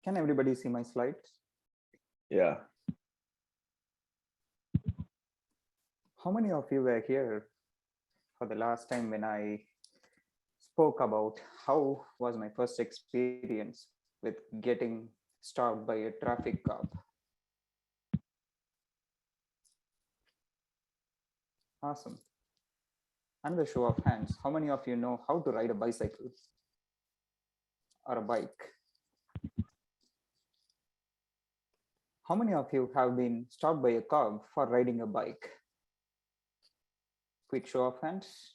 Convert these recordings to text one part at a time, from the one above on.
Can everybody see my slides? Yeah. How many of you were here for the last time when I spoke about how was my first experience with getting stopped by a traffic cop? Awesome. Another show of hands. How many of you know how to ride a bicycle or a bike? How many of you have been stopped by a cop for riding a bike? Quick show of hands.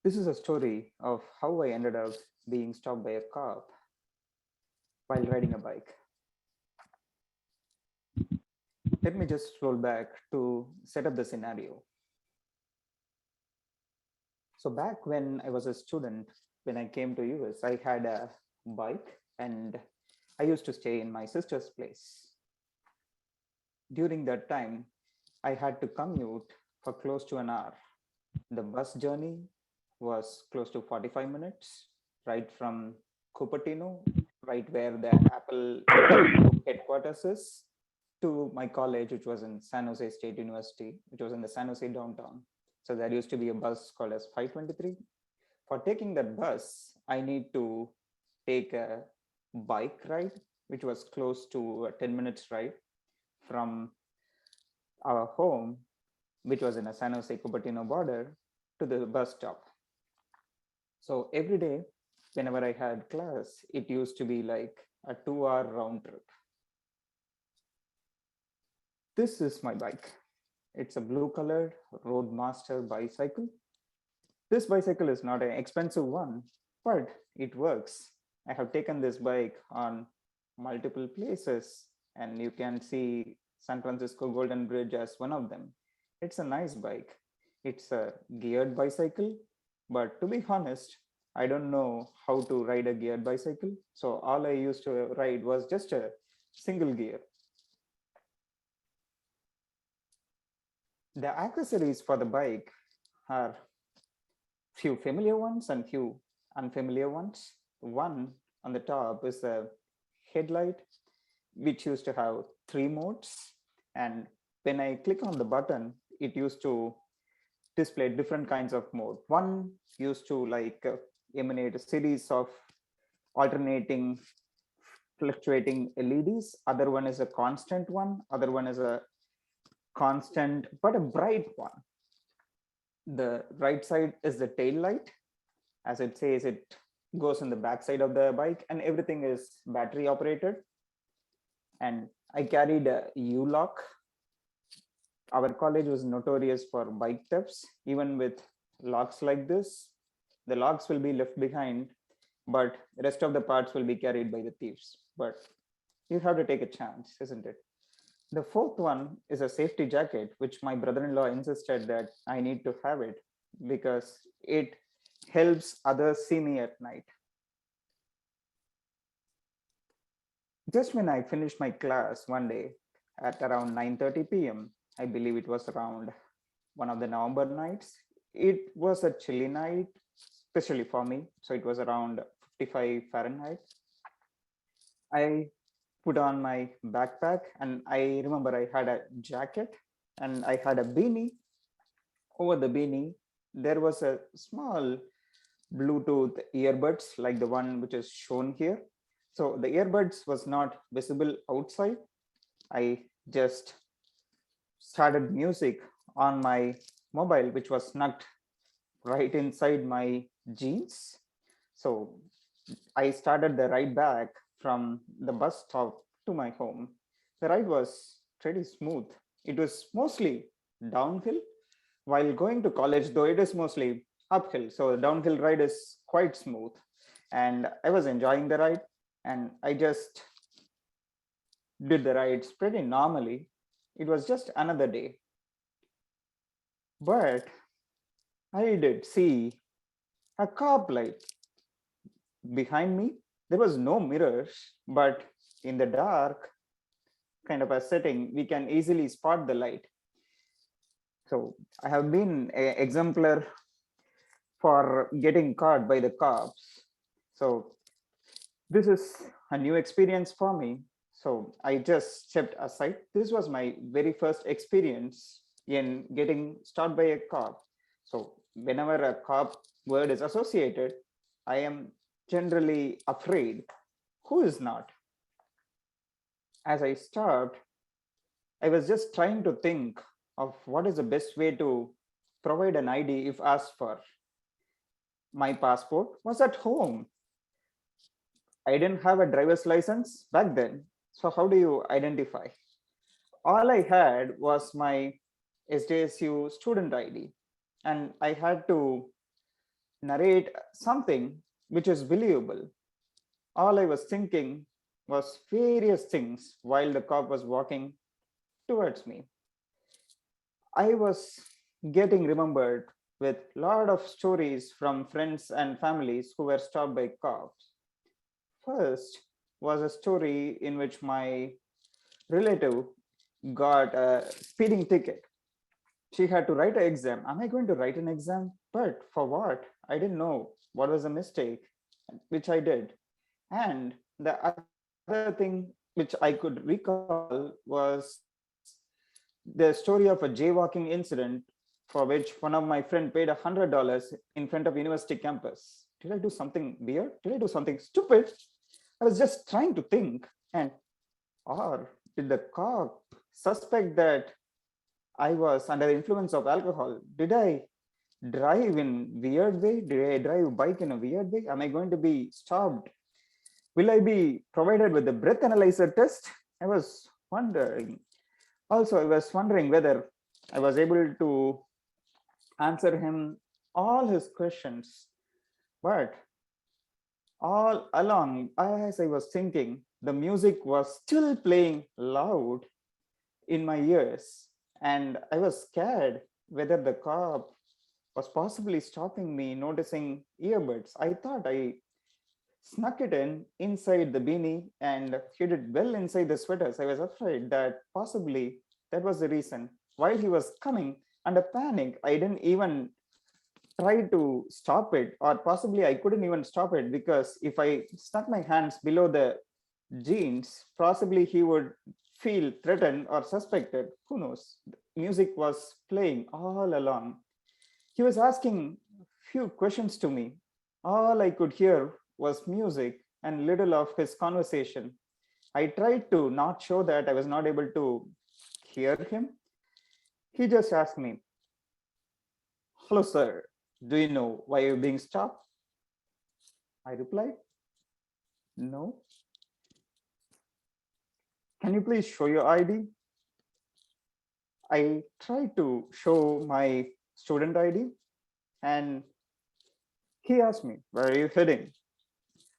This is a story of how I ended up being stopped by a cop while riding a bike. Let me just roll back to set up the scenario. So back when I was a student, when I came to US, I had a bike and I used to stay in my sister's place. During that time, I had to commute for close to an hour. The bus journey was close to 45 minutes, right from Cupertino, right where the Apple group headquarters is, to my college, which was in San Jose State University, which was in the San Jose downtown. So there used to be a bus called as 523. For taking that bus, I need to take a bike ride, which was close to a 10 minutes ride from our home, which was in a San Jose Cupertino border, to the bus stop. So every day, whenever I had class, it used to be like a 2-hour round trip. This is my bike. It's a blue colored Roadmaster bicycle. This bicycle is not an expensive one, but it works. I have taken this bike on multiple places, and you can see San Francisco Golden Bridge as one of them. It's a nice bike. It's a geared bicycle, but to be honest, I don't know how to ride a geared bicycle. So all I used to ride was just a single gear. The accessories for the bike are few familiar ones and few unfamiliar ones. One on the top is a headlight, which used to have 3 modes. And when I click on the button, it used to display different kinds of mode. One used to emanate a series of alternating, fluctuating LEDs. Other one is a constant one. Other one is a constant, but a bright one. The right side is the tail light. As it says, it goes on the back side of the bike, and everything is battery operated. And I carried a U-lock. Our college was notorious for bike thefts. Even with locks like this, the locks will be left behind, but the rest of the parts will be carried by the thieves. But you have to take a chance, isn't it? The fourth one is a safety jacket, which my brother-in-law insisted that I need to have it because it helps others see me at night. Just when I finished my class one day at around 9:30 p.m., I believe it was around one of the November nights. It was a chilly night, especially for me. So it was around 55 Fahrenheit. I put on my backpack, and I remember I had a jacket and I had a beanie. Over the beanie, there was a small Bluetooth earbuds like the one which is shown here. So the earbuds was not visible outside. I just started music on my mobile, which was snugged right inside my jeans. So I started the ride back from the bus stop to my home. The ride was pretty smooth. It was mostly downhill. While going to college, though, it is mostly uphill. So the downhill ride is quite smooth. And I was enjoying the ride. And I just did the rides pretty normally. It was just another day. But I did see a cop light behind me. There was no mirrors, but in the dark kind of a setting, we can easily spot the light. So I have been an exemplar for getting caught by the cops. So This is a new experience for me. So I just stepped aside. This was my very first experience in getting stopped by a cop. So whenever a cop word is associated, I am generally afraid. Who is not? As I stopped, I was just trying to think of what is the best way to provide an ID if asked for. My passport was at home. I didn't have a driver's license back then. So how do you identify? All I had was my SDSU student ID, and I had to narrate something which is believable. All I was thinking was various things while the cop was walking towards me. I was getting remembered with a lot of stories from friends and families who were stopped by cops. First was a story in which my relative got a speeding ticket. She had to write an exam. Am I going to write an exam? But for what? I didn't know what was a mistake, which I did. And the other thing which I could recall was the story of a jaywalking incident for which one of my friend paid $100 in front of university campus. Did I do something weird? Did I do something stupid? I was just trying to think. And or did the cop suspect that I was under the influence of alcohol? Did I drive in weird way? Did I drive bike in a weird way? Am I going to be stopped? Will I be provided with the breath analyzer test? I was wondering. Also, I was wondering whether I was able to answer him all his questions. But all along, as I was thinking, the music was still playing loud in my ears, and I was scared whether the cop was possibly stopping me noticing earbuds. I thought I snuck it in inside the beanie and hid it well inside the sweaters. I was afraid that possibly that was the reason. While he was coming under panic, I didn't even try to stop it, or possibly I couldn't even stop it because if I stuck my hands below the jeans, possibly he would feel threatened or suspected. Who knows? Music was playing all along. He was asking few questions to me. All I could hear was music and little of his conversation. I tried to not show that I was not able to hear him. He just asked me, "Hello, sir. Do you know why you're being stopped?" I replied, "No." "Can you please show your ID?" I tried to show my student ID, and he asked me, "Where are you heading?"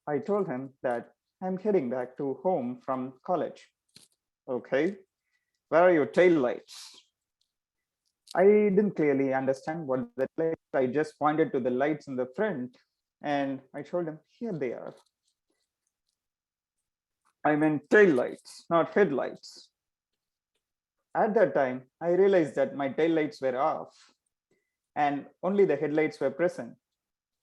I told him that I'm heading back to home from college. "Okay, where are your tail lights?" I didn't clearly understand what the lights. I just pointed to the lights in the front, and I told him, "Here they are." "I meant tail lights, not headlights." At that time, I realized that my tail lights were off and only the headlights were present.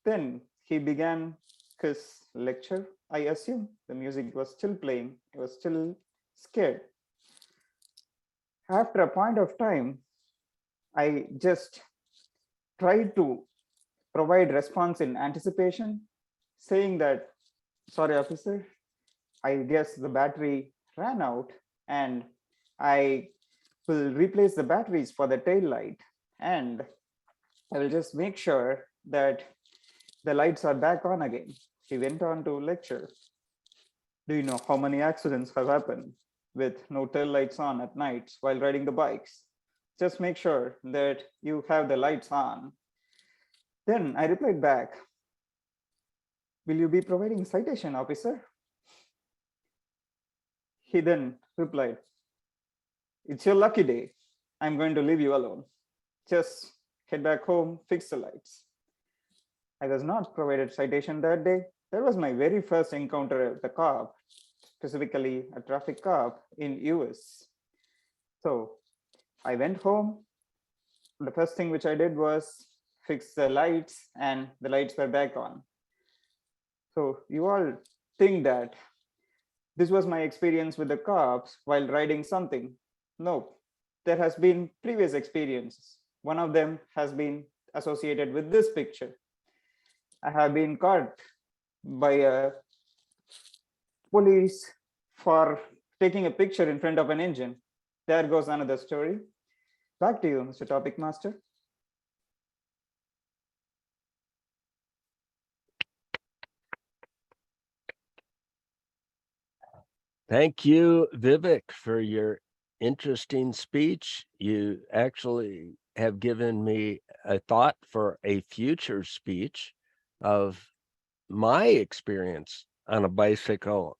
Then he began his lecture. I assume the music was still playing. I was still scared. After a point of time, I just tried to provide response in anticipation, saying that, "Sorry, officer, I guess the battery ran out and I will replace the batteries for the tail light, and I will just make sure that the lights are back on again." He went on to lecture. "Do you know how many accidents have happened with no tail lights on at nights while riding the bikes? Just make sure that you have the lights on." Then I replied back, "Will you be providing citation, officer?" He then replied, "It's your lucky day. I'm going to leave you alone. Just head back home, fix the lights." I was not provided citation that day. That was my very first encounter with a cop, specifically a traffic cop in US. So I went home. The first thing which I did was fix the lights, and the lights were back on. So you all think that this was my experience with the cops while riding something. No, there has been previous experiences. One of them has been associated with this picture. I have been caught by a police for taking a picture in front of an engine. There goes another story. Back to you, Mr. Topic Master. Thank you, Vivek, for your interesting speech. You actually have given me a thought for a future speech of my experience on a bicycle